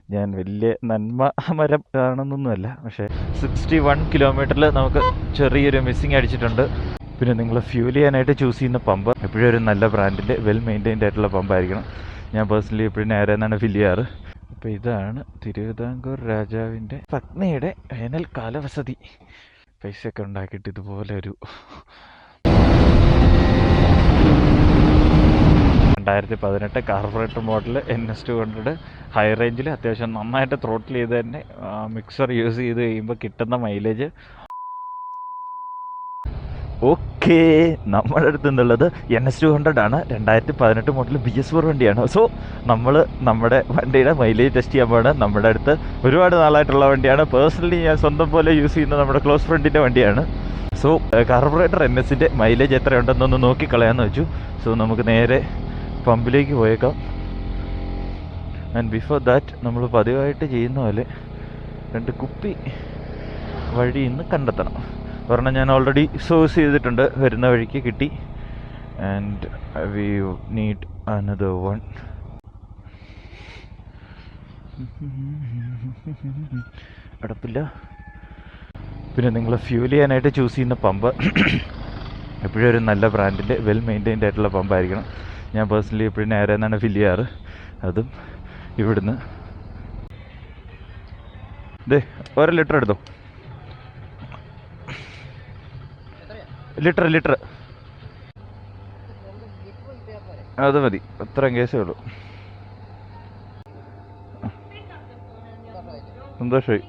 ഞാൻ വലിയ നന്മ മരം കാണുന്നൊന്നുമല്ല, പക്ഷേ 61 കിലോമീറ്ററിൽ നമുക്ക് ചെറിയൊരു മിസ്സിങ് അടിച്ചിട്ടുണ്ട്. പിന്നെ നിങ്ങൾ ഫ്യൂൽ ചെയ്യാനായിട്ട് ചൂസ് ചെയ്യുന്ന പമ്പ് എപ്പോഴും ഒരു നല്ല ബ്രാൻഡിൻ്റെ വെൽ മെയിൻറ്റൈൻഡ് ആയിട്ടുള്ള പമ്പായിരിക്കണം. ഞാൻ പേഴ്സണലി എപ്പോഴും നേരെന്നാണ് ഫില്ല് ചെയ്യാറ്. അപ്പോൾ ഇതാണ് തിരുവിതാംകൂർ രാജാവിൻ്റെ പത്നിയുടെ വേനൽക്കാല വസതി. പൈസയൊക്കെ ഉണ്ടാക്കിയിട്ട് ഇതുപോലെ ഒരു 2018 കാർബറേറ്റർ മോഡൽ NS200 ഹൈ റേഞ്ചിൽ അത്യാവശ്യം നന്നായിട്ട് ത്രോട്ടിൽ ചെയ്ത് തന്നെ മിക്സർ യൂസ് ചെയ്ത് കഴിയുമ്പോൾ കിട്ടുന്ന മൈലേജ്. ഓക്കെ, നമ്മുടെ അടുത്ത് നിന്നുള്ളത് NS200 ആണ്. 2018 മോഡൽ BS4 വണ്ടിയാണ്. സോ നമ്മൾ നമ്മുടെ വണ്ടിയുടെ മൈലേജ് ടെസ്റ്റ് ചെയ്യാൻ പോവാണ്. നമ്മുടെ അടുത്ത് ഒരുപാട് നാളായിട്ടുള്ള വണ്ടിയാണ്. പേഴ്സണലി ഞാൻ സ്വന്തം പോലെ യൂസ് ചെയ്യുന്ന നമ്മുടെ ക്ലോസ് ഫ്രണ്ടിൻ്റെ വണ്ടിയാണ്. സോ കാർബറേറ്റർ NSൻ്റെ മൈലേജ് എത്രയുണ്ടെന്നൊന്ന് നോക്കിക്കളയാന്ന് വെച്ചു. സോ നമുക്ക് നേരെ പമ്പിലേക്ക് പോയേക്കാം. ആൻഡ് ബിഫോർ ദാറ്റ് നമ്മൾ പതിവായിട്ട് ചെയ്യുന്ന പോലെ 2 കുപ്പി വഴിയിൽ നിന്ന് കണ്ടെത്തണം. ഒരെണ്ണം ഞാൻ ഓൾറെഡി സോഴ്സ് ചെയ്തിട്ടുണ്ട്, വരുന്ന വഴിക്ക് കിട്ടി. And we need another one. അടപ്പില്ല. പിന്നെ നിങ്ങൾ ഫ്യൂൽ ചെയ്യാനായിട്ട് ചൂസ് ചെയ്യുന്ന പമ്പ് എപ്പോഴും ഒരു നല്ല ബ്രാൻഡിൻ്റെ വെൽ മെയിൻറ്റൈൻഡ് ആയിട്ടുള്ള പമ്പായിരിക്കണം. ഞാൻ പേഴ്സണലി എപ്പോഴും നേരെന്നാണ് ഫില്ല് ചെയ്യാറ്. അതും ഇവിടുന്ന് 1 ലിറ്റർ എടുത്തോ. ലിറ്റർ അത് മതി, അത്രയും കേസേ ഉള്ളൂ. സന്തോഷമായി.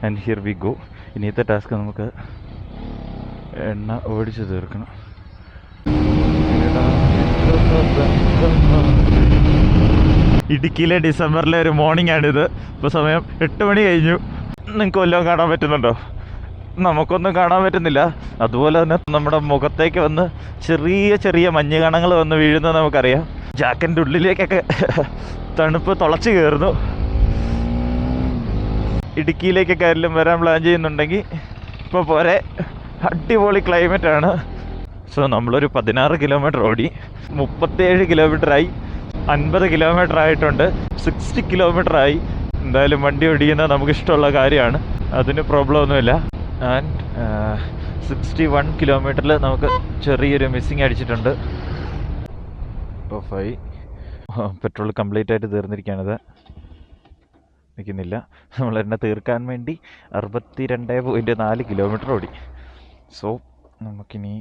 And here we go. ഇനിയത്തെ ടാസ്ക് നമുക്ക് എണ്ണ ഓടിച്ച് തീർക്കണം. ഇടുക്കിയിലെ ഡിസംബറിലെ ഒരു മോർണിംഗ് ആണിത്. ഇപ്പോൾ സമയം 8 മണി കഴിഞ്ഞു. നിങ്ങൾക്ക് വല്ലതും കാണാൻ പറ്റുന്നുണ്ടോ? നമുക്കൊന്നും കാണാൻ പറ്റുന്നില്ല. അതുപോലെ തന്നെ നമ്മുടെ മുഖത്തേക്ക് വന്ന് ചെറിയ മഞ്ഞ് കണങ്ങൾ വന്ന് വീഴുന്നത് നമുക്കറിയാം. ജാക്കറ്റിൻ്റെ ഉള്ളിലേക്കൊക്കെ തണുപ്പ് തുളച്ച് കയറുന്നു. ഇടുക്കിയിലേക്കൊക്കെ ആരെങ്കിലും വരാൻ പ്ലാൻ ചെയ്യുന്നുണ്ടെങ്കിൽ ഇപ്പോൾ പോരെ, അടിപൊളി ക്ലൈമറ്റാണ്. സോ നമ്മളൊരു 16 കിലോമീറ്റർ ഓടി, 37 കിലോമീറ്ററായി, 50 കിലോമീറ്റർ ആയിട്ടുണ്ട്, 60 കിലോമീറ്ററായി. എന്തായാലും വണ്ടി ഓടിക്കുന്നത് നമുക്കിഷ്ടമുള്ള കാര്യമാണ്, അതിന് പ്രോബ്ലം ഒന്നുമില്ല. ആൻഡ് 61 കിലോമീറ്ററിൽ നമുക്ക് ചെറിയൊരു മിസ്സിങ് അടിച്ചിട്ടുണ്ട്. ഓഫായി. പെട്രോൾ കംപ്ലീറ്റ് ആയിട്ട് തീർന്നിരിക്കുകയാണിത്. നിൽക്കുന്നില്ല. നമ്മൾ എണ്ണ തീർക്കാൻ വേണ്ടി 62.4 കിലോമീറ്റർ ഓടി. സോ നമുക്കിനി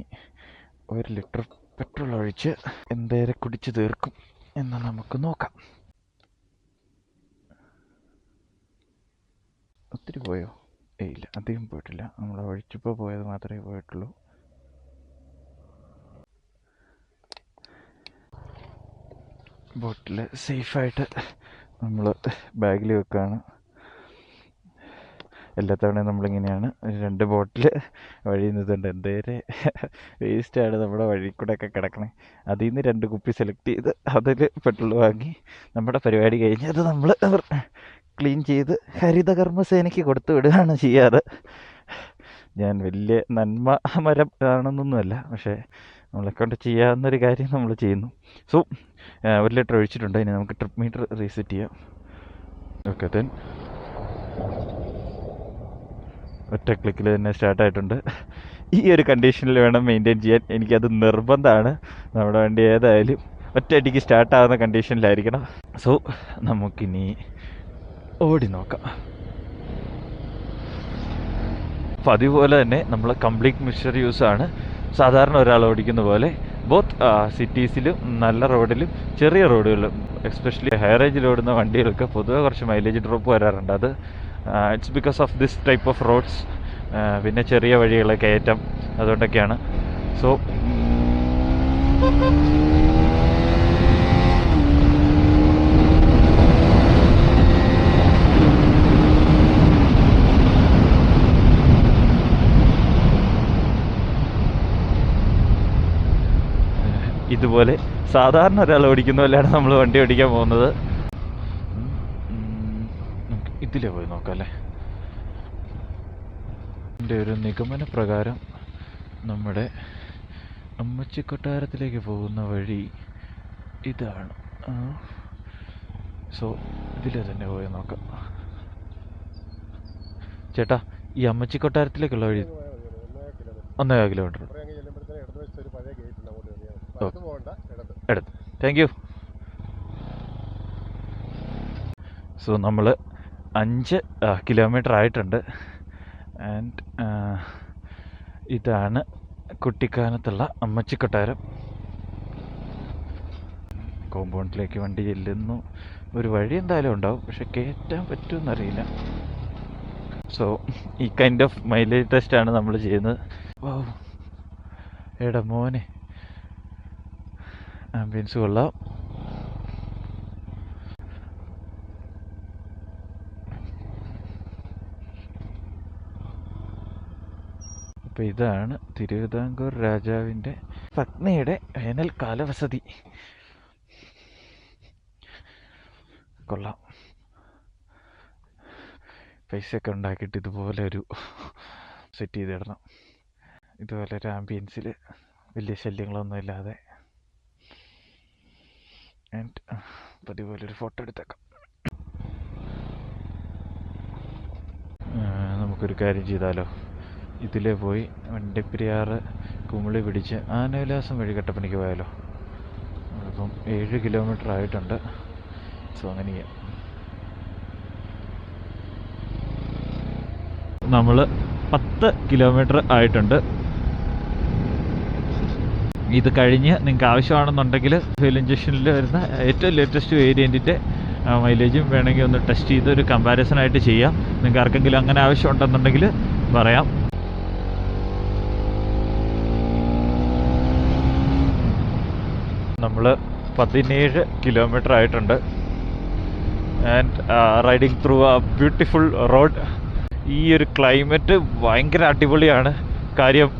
1 ലിറ്റർ പെട്രോൾ ഒഴിച്ച് എന്തേരെ കുടിച്ച് തീർക്കും എന്ന് നമുക്ക് നോക്കാം. ഒത്തിരി പോയോ? ഇല്ല, അധികം പോയിട്ടില്ല. നമ്മൾ ഒഴിച്ചപ്പോൾ പോയത് മാത്രമേ പോയിട്ടുള്ളൂ. ബോട്ടിൽ സേഫായിട്ട് നമ്മൾ ബാഗിൽ വെക്കുകയാണ്. എല്ലാ തവണയും നമ്മളിങ്ങനെയാണ്. 2 ബോട്ടിൽ വഴിയിൽ നിന്നുണ്ട്. എന്തേരെ വേസ്റ്റാണ് നമ്മുടെ വഴി കൂടെ ഒക്കെ കിടക്കണേ. അതിൽ നിന്ന് 2 കുപ്പി സെലക്ട് ചെയ്ത് അതിൽ പെട്രോൾ വാങ്ങി നമ്മുടെ പരിപാടി കഴിഞ്ഞ് അത് നമ്മൾ ക്ലീൻ ചെയ്ത് ഹരിതകർമ്മസേനയ്ക്ക് കൊടുത്തു വിടുകയാണ് ചെയ്യാറ്. ഞാൻ വലിയ നന്മ മരം കാണുന്നൊന്നുമല്ല, പക്ഷേ നമ്മളെക്കൊണ്ട് ചെയ്യാവുന്നൊരു കാര്യം നമ്മൾ ചെയ്യുന്നു. സോ 1 ലിറ്റർ ഒഴിച്ചിട്ടുണ്ട്. ഇനി നമുക്ക് ട്രിപ്പ് മീറ്റർ റീസെറ്റ് ചെയ്യാം. ഓക്കെ, ദെൻ ഒറ്റ ക്ലിക്കിൽ തന്നെ സ്റ്റാർട്ടായിട്ടുണ്ട്. ഈ ഒരു കണ്ടീഷനിൽ വേണം മെയിൻറ്റെയിൻ ചെയ്യാൻ. എനിക്കത് നിർബന്ധമാണ്. നമ്മുടെ വണ്ടി ഏതായാലും ഒറ്റയടിക്ക് സ്റ്റാർട്ടാകുന്ന കണ്ടീഷനിലായിരിക്കണം. സോ നമുക്കിനി ഓടി നോക്കാം. അപ്പോൾ അതുപോലെ തന്നെ നമ്മൾ കംപ്ലീറ്റ് മിക്സർ യൂസാണ്. സാധാരണ ഒരാൾ ഓടിക്കുന്ന പോലെ ബോത്ത് സിറ്റീസിലും നല്ല റോഡിലും ചെറിയ റോഡുകളിലും, എസ്പെഷ്യലി ഹൈ റേഞ്ചിൽ ഓടുന്ന വണ്ടികൾക്ക് പൊതുവെ കുറച്ച് മൈലേജ് ഡ്രോപ്പ് വരാറുണ്ട്. അത് it's because of this type of roads. പിന്നെ ചെറിയ വഴികൾ കയറ്റം, അതുകൊണ്ടൊക്കെയാണ്. സോ ഇതുപോലെ സാധാരണ ഒരാൾ ഓടിക്കുന്ന പോലെയാണ് നമ്മൾ വണ്ടി ഓടിക്കാൻ പോകുന്നത്. ഇതിലേ പോയി നോക്കാം അല്ലേ. എൻ്റെ ഒരു നിഗമന പ്രകാരം നമ്മുടെ അമ്മച്ചി കൊട്ടാരത്തിലേക്ക് പോകുന്ന വഴി ഇതാണ്. സോ ഇതിൽ തന്നെ പോയി നോക്കാം. ചേട്ടാ, ഈ അമ്മച്ചി കൊട്ടാരത്തിലേക്കുള്ള വഴി 1.5 കിലോമീറ്റർ. എടുത്ത് താങ്ക് യു. സോ നമ്മൾ 5 കിലോമീറ്റർ ആയിട്ടുണ്ട്. ആൻഡ് ഇതാണ് കുട്ടിക്കാനത്തുള്ള അമ്മച്ചി കൊട്ടാരം. കോമ്പൗണ്ടിലേക്ക് വണ്ടി ചെല്ലുന്നു. ഒരു വഴി എന്തായാലും ഉണ്ടാവും, പക്ഷെ കയറ്റാൻ പറ്റുമെന്നറിയില്ല. സോ ഈ കൈൻഡ് ഓഫ് മൈലേജ് ടെസ്റ്റാണ് നമ്മൾ ചെയ്യുന്നത്. ഓ എടാ മോനെ, ആംബിയൻസ് കൊള്ളാം. അപ്പോൾ ഇതാണ് തിരുവിതാംകൂർ രാജാവിൻ്റെ പത്നിയുടെ വേനൽക്കാല വസതി. കൊള്ളാം. പൈസയൊക്കെ ഉണ്ടാക്കിയിട്ട് ഇതുപോലെ ഒരു സെറ്റ് ചെയ്തിടണം. ഇതുപോലെ ഒരു ആംബിയൻസിൽ വലിയ ശല്യങ്ങളൊന്നും ഇല്ലാതെ. ആൻഡ് പതിപോലെ ഒരു ഫോട്ടോ എടുത്തേക്കാം. നമുക്കൊരു കാര്യം ചെയ്താലോ, ഇതിലേ പോയി വണ്ടിപ്പെരിയാർ കുമിളി പിടിച്ച് ആനവിലാസം വഴി കട്ടപ്പനയ്ക്ക് പോയാലോ. അപ്പം 7 കിലോമീറ്റർ ആയിട്ടുണ്ട്. സോ അങ്ങനെ ചെയ്യാം. നമ്മൾ 10 കിലോമീറ്റർ ആയിട്ടുണ്ട്. ഇത് കഴിഞ്ഞ് നിങ്ങൾക്ക് ആവശ്യമാണെന്നുണ്ടെങ്കിൽ ഫ്യൂൽ ഇഞ്ചക്ഷനിൽ വരുന്ന ഏറ്റവും ലേറ്റസ്റ്റ് വേരിയൻറ്റിൻ്റെ മൈലേജും വേണമെങ്കിൽ ഒന്ന് ടെസ്റ്റ് ചെയ്ത് ഒരു കമ്പാരിസണായിട്ട് ചെയ്യാം. നിങ്ങൾക്ക് ആർക്കെങ്കിലും അങ്ങനെ ആവശ്യമുണ്ടെന്നുണ്ടെങ്കിൽ പറയാം. നമ്മൾ 17 കിലോമീറ്റർ ആയിട്ടുണ്ട്. ആൻഡ് റൈഡിങ് ത്രൂ ആ ബ്യൂട്ടിഫുൾ റോഡ്. ഈ ഒരു ക്ലൈമറ്റ് ഭയങ്കര അടിപൊളിയാണ്. കാര്യം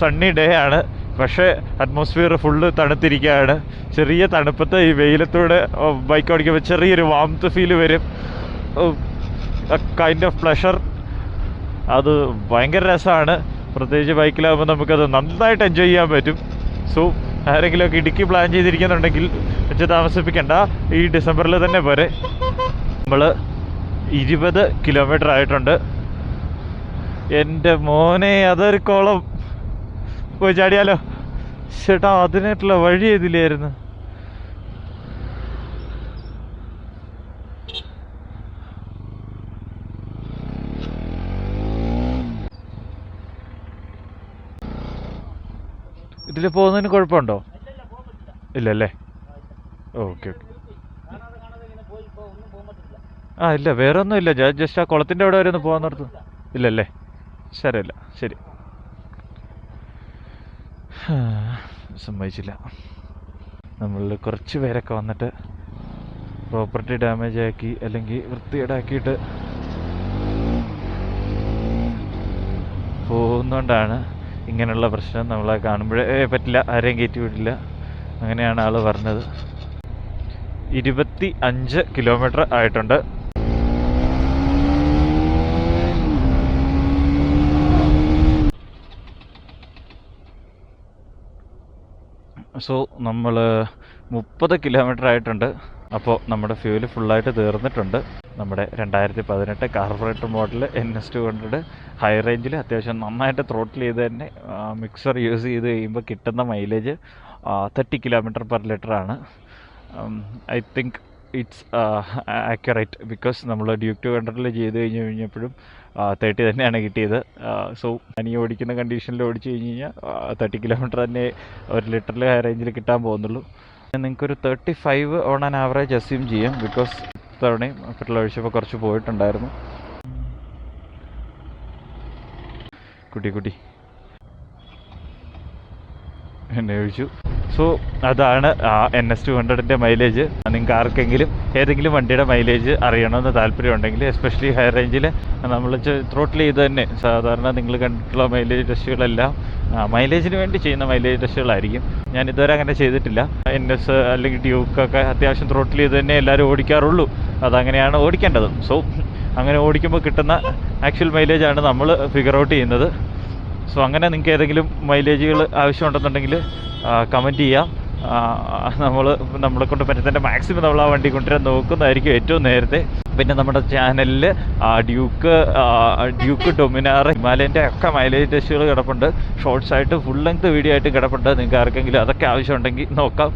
സണ്ണി ഡേ ആണ്, പക്ഷേ അറ്റ്മോസ്ഫിയർ ഫുള്ള് തണുത്തിരിക്കുകയാണ്. ചെറിയ തണുപ്പത്ത് ഈ വെയിലത്തൂടെ ബൈക്ക് ഓടിക്കുമ്പോൾ ചെറിയൊരു വാംത്ത് ഫീൽ വരും. Kind of pleasure. അത് ഭയങ്കര രസമാണ്. പ്രത്യേകിച്ച് ബൈക്കിലാകുമ്പോൾ നമുക്കത് നന്നായിട്ട് എൻജോയ് ചെയ്യാൻ പറ്റും. സോ ആരെങ്കിലുമൊക്കെ ഇടുക്കി പ്ലാൻ ചെയ്തിരിക്കുന്നുണ്ടെങ്കിൽ വെച്ച് താമസിപ്പിക്കണ്ട, ഈ ഡിസംബറിൽ തന്നെ പോരെ. നമ്മൾ 20 കിലോമീറ്റർ ആയിട്ടുണ്ട്. എൻ്റെ മോനെ, അതൊരു കുളം. പോയി ചാടിയാലോ? ചേട്ടാ, അതിനായിട്ടുള്ള വഴി ഏതിലായിരുന്നു? ഇതിൽ പോകുന്നതിന് കുഴപ്പമുണ്ടോ? ഇല്ലല്ലേ? Okay okay. ഇല്ല, വേറെ ഒന്നും ഇല്ല. ജസ്റ്റ് ആ കുളത്തിൻ്റെ അവിടെ വരെ ഒന്ന് പോകാൻ നിർത്തും. ഇല്ലല്ലേ? ശരിയല്ല, ശരി. സമ്മതിച്ചില്ല. നമ്മൾ കുറച്ച് പേരൊക്കെ വന്നിട്ട് പ്രോപ്പർട്ടി ഡാമേജ് ആക്കി അല്ലെങ്കിൽ വൃത്തികേടാക്കിയിട്ട് പോകുന്നതുകൊണ്ടാണ് ഇങ്ങനെയുള്ള പ്രശ്നം. നമ്മളെ കാണുമ്പോഴേ പറ്റില്ല, ആരെയും കയറ്റി വിടില്ല. അങ്ങനെയാണ് ആൾ പറഞ്ഞത്. 25 കിലോമീറ്റർ ആയിട്ടുണ്ട്. സോ നമ്മൾ 30 കിലോമീറ്റർ ആയിട്ടുണ്ട്. അപ്പോൾ നമ്മുടെ ഫ്യൂല് ഫുള്ളായിട്ട് തീർന്നിട്ടുണ്ട്. നമ്മുടെ 2018 കാർബറേറ്റർ മോഡൽ NS200 ഹൈ റേഞ്ചിൽ അത്യാവശ്യം നന്നായിട്ട് ത്രോട്ടിൽ ചെയ്ത് തന്നെ മിക്സർ യൂസ് ചെയ്ത് കഴിയുമ്പോൾ കിട്ടുന്ന മൈലേജ് 30 കിലോമീറ്റർ പെർ ലിറ്റർ ആണ്. I think it's accurate. Because നമ്മൾ ഡ്യൂക്ക് 200 ചെയ്ത് കഴിഞ്ഞപ്പോഴും 30 തന്നെയാണ് കിട്ടിയത്. സോ ഞാൻ ഓടിക്കുന്ന കണ്ടീഷനിൽ ഓടിച്ചു കഴിഞ്ഞ് കഴിഞ്ഞാൽ 30 കിലോമീറ്റർ തന്നെ ഒരു ലിറ്ററിൽ ഹൈ റേഞ്ചിൽ കിട്ടാൻ പോകുന്നുള്ളൂ. നിങ്ങൾക്കൊരു 35 ഓൺ ആൻ ആവറേജ് അസ്യൂം ചെയ്യാം. ബിക്കോസ് തവണയും പെട്രോൾ ഒഴിച്ചപ്പോൾ കുറച്ച് പോയിട്ടുണ്ടായിരുന്നു. കുട്ടി എന്നെ ഒഴിച്ചു. സോ അതാണ് NS200ൻ്റെ മൈലേജ്. നിങ്ങൾക്ക് ആർക്കെങ്കിലും ഏതെങ്കിലും വണ്ടിയുടെ മൈലേജ് അറിയണമെന്ന് താല്പര്യമുണ്ടെങ്കിൽ, എസ്പെഷ്യലി ഹൈ റേഞ്ചിൽ നമ്മൾ ത്രോട്ടിൽ ചെയ്ത് തന്നെ സാധാരണ നിങ്ങൾ കണ്ടിട്ടുള്ള മൈലേജ് ടെസ്റ്റുകളെല്ലാം മൈലേജിന് വേണ്ടി ചെയ്യുന്ന മൈലേജ് ടെസ്റ്റുകളായിരിക്കും. ഞാൻ ഇതുവരെ അങ്ങനെ ചെയ്തിട്ടില്ല. NS അല്ലെങ്കിൽ ഡ്യൂക്കൊക്കെ അത്യാവശ്യം ത്രോട്ടിൽ ചെയ്ത് തന്നെ എല്ലാവരും ഓടിക്കാറുള്ളൂ. അതങ്ങനെയാണ് ഓടിക്കേണ്ടത്. സോ അങ്ങനെ ഓടിക്കുമ്പോൾ കിട്ടുന്ന ആക്ച്വൽ മൈലേജാണ് നമ്മൾ ഫിഗർ ഔട്ട് ചെയ്യുന്നത്. സോ അങ്ങനെ നിങ്ങൾക്ക് ഏതെങ്കിലും മൈലേജുകൾ ആവശ്യമുണ്ടെന്നുണ്ടെങ്കിൽ കമൻറ്റ് ചെയ്യാം. നമ്മളെ കൊണ്ട് പറ്റുന്നതിൻ്റെ മാക്സിമം നമ്മൾ ആ വണ്ടി കൊണ്ടുവരാൻ നോക്കുന്നതായിരിക്കും ഏറ്റവും നേരത്തെ. പിന്നെ നമ്മുടെ ചാനലിൽ ഡ്യൂക്ക് ഡൊമിനാർ ഹിമാലയൻ്റെ ഒക്കെ മൈലേജ് ടെസ്റ്റുകൾ കിടപ്പുണ്ട്. ഷോർട്സ് ആയിട്ട് ഫുൾ ലെങ്ത് വീഡിയോ ആയിട്ട് കിടപ്പുണ്ട്. നിങ്ങൾക്ക് ആർക്കെങ്കിലും അതൊക്കെ ആവശ്യമുണ്ടെങ്കിൽ നോക്കാം.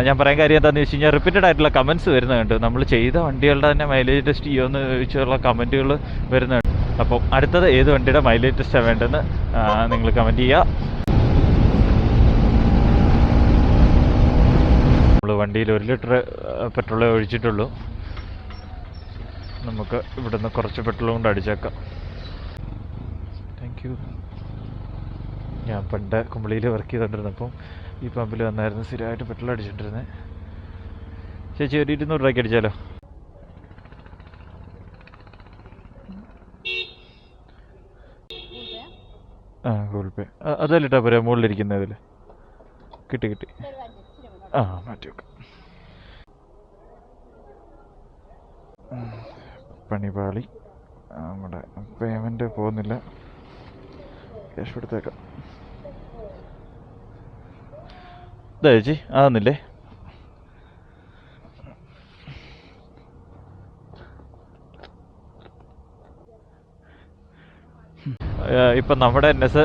ഞാൻ പറയാൻ കാര്യം എന്താണെന്ന് വെച്ച് കഴിഞ്ഞാൽ റിപ്പീറ്റഡ് ആയിട്ടുള്ള കമൻറ്റ്സ് വരുന്നുണ്ട്. നമ്മൾ ചെയ്ത വണ്ടികളുടെ തന്നെ മൈലേജ് ടെസ്റ്റ് ചെയ്യുമെന്ന് ചോദിച്ചുള്ള കമൻറ്റുകൾ വരുന്നുണ്ട്. അപ്പം അടുത്തത് ഏത് വണ്ടിയുടെ മൈലേജ് ടെസ്റ്റാണ് വേണ്ടതെന്ന് നിങ്ങൾ കമൻറ്റ് ചെയ്യുക. നമ്മൾ വണ്ടിയിൽ 1 ലിറ്റർ പെട്രോളേ ഒഴിച്ചിട്ടുള്ളൂ. നമുക്ക് ഇവിടുന്ന് കുറച്ച് പെട്രോൾ കൊണ്ട് അടിച്ചേക്കാം. Thank you. ഞാൻ പണ്ട് കുമ്പളിയിൽ വർക്ക് ചെയ്തുകൊണ്ടിരുന്നപ്പം ഈ പമ്പിൽ വന്നായിരുന്നു സ്ഥിരമായിട്ട് പെട്രോൾ അടിച്ചിട്ടിരുന്നത്. ചേച്ചി ഒരു 200 രൂപയ്ക്ക് അടിച്ചാലോ? ഗൂഗിൾ പേ അതല്ലിട്ടാ പോരാ, മുകളിലിരിക്കുന്നതിൽ കിട്ടി. മാറ്റി വെക്കാം. പണിപാളി. നമ്മുടെ പേയ്മെൻറ്റ് പോകുന്നില്ല, ക്യാഷ് കൊടുത്തേക്കാം. ഇതാ ചേച്ചി ആകുന്നില്ലേ? ഇപ്പം നമ്മുടെ NS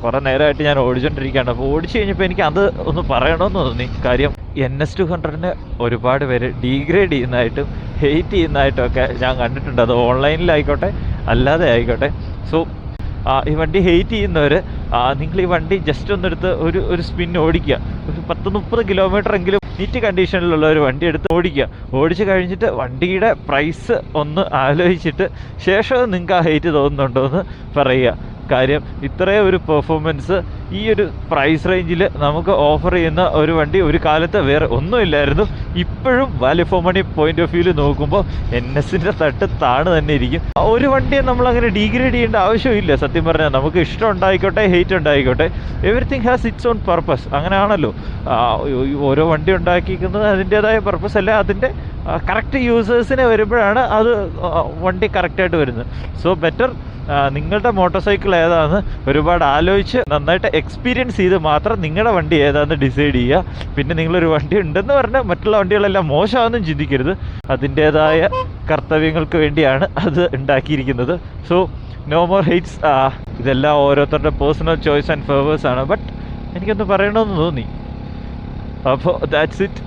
കുറേ നേരമായിട്ട് ഞാൻ ഓടിച്ചുകൊണ്ടിരിക്കുകയാണ്. അപ്പോൾ ഓടിച്ചു കഴിഞ്ഞപ്പോൾ എനിക്ക് അത് ഒന്ന് പറയണമെന്ന് തോന്നി. കാര്യം NS200-നെ ഒരുപാട് പേര് ഡീഗ്രേഡ് ചെയ്യുന്നതായിട്ടും ഹെയ്റ്റ് ചെയ്യുന്നതായിട്ടും ഒക്കെ ഞാൻ കണ്ടിട്ടുണ്ട്. അത് ഓൺലൈനിലായിക്കോട്ടെ അല്ലാതെ ആയിക്കോട്ടെ. സോ ഈ വണ്ടി ഹെയ്റ്റ് ചെയ്യുന്നവർ നിങ്ങൾ ഈ വണ്ടി ജസ്റ്റ് ഒന്നെടുത്ത് ഒരു സ്പിൻ ഓടിക്കുക. ഒരു 10-30 കിലോമീറ്റർ എങ്കിലും നീറ്റ് കണ്ടീഷനിലുള്ള ഒരു വണ്ടി എടുത്ത് ഓടിച്ച് കഴിഞ്ഞിട്ട് വണ്ടിയുടെ പ്രൈസ് ഒന്ന് ആലോചിച്ചിട്ട് ശേഷം നിങ്ങൾക്ക് ആ ഹെയ്റ്റ് തോന്നുന്നുണ്ടോ എന്ന് പറയുക. കാര്യം ഇത്രയും ഒരു പെർഫോമൻസ് ഈ ഒരു പ്രൈസ് റേഞ്ചിൽ നമുക്ക് ഓഫർ ചെയ്യുന്ന ഒരു വണ്ടി ഒരു കാലത്ത് വേറെ ഒന്നുമില്ലായിരുന്നു. ഇപ്പോഴും value for money point of വ്യൂവിൽ നോക്കുമ്പോൾ NSൻ്റെ തട്ട് താണ് തന്നെ ഇരിക്കും. ഒരു വണ്ടിയെ നമ്മളങ്ങനെ ഡീഗ്രേഡ് ചെയ്യേണ്ട ആവശ്യമില്ല. സത്യം പറഞ്ഞാൽ നമുക്ക് ഇഷ്ടം ഉണ്ടായിക്കോട്ടെ ഹെയ്റ്റ് ഉണ്ടായിക്കോട്ടെ, everything has its own purpose. അങ്ങനെയാണല്ലോ ഓരോ വണ്ടി ഉണ്ടാക്കിയിരിക്കുന്നത് അതിൻ്റേതായ പർപ്പസ് അല്ല, അതിൻ്റെ കറക്റ്റ് യൂസേഴ്സിനെ വരുമ്പോഴാണ് അത് വണ്ടി കറക്റ്റായിട്ട് വരുന്നത്. സോ ബെറ്റർ നിങ്ങളുടെ മോട്ടോർ സൈക്കിൾ ഏതാണെന്ന് ഒരുപാട് ആലോചിച്ച് നന്നായിട്ട് എക്സ്പീരിയൻസ് ചെയ്ത് മാത്രം നിങ്ങളുടെ വണ്ടി ഏതാണെന്ന് ഡിസൈഡ് ചെയ്യുക. പിന്നെ നിങ്ങളൊരു വണ്ടി ഉണ്ടെന്ന് പറഞ്ഞാൽ മറ്റുള്ള വണ്ടികളെല്ലാം മോശമാണെന്നും ചിന്തിക്കരുത്. അതിൻ്റേതായ കർത്തവ്യങ്ങൾക്ക് വേണ്ടിയാണ് അത് ഉണ്ടാക്കിയിരിക്കുന്നത്. So no more hates. ഇതെല്ലാം ഓരോരുത്തരുടെ പേഴ്സണൽ ചോയ്സ് ആൻഡ് ഫേവേഴ്സ് ആണ്. ബട്ട് എനിക്കൊന്ന് പറയണമെന്ന് തോന്നി. അപ്പോൾ ദാറ്റ്സ് ഇറ്റ്.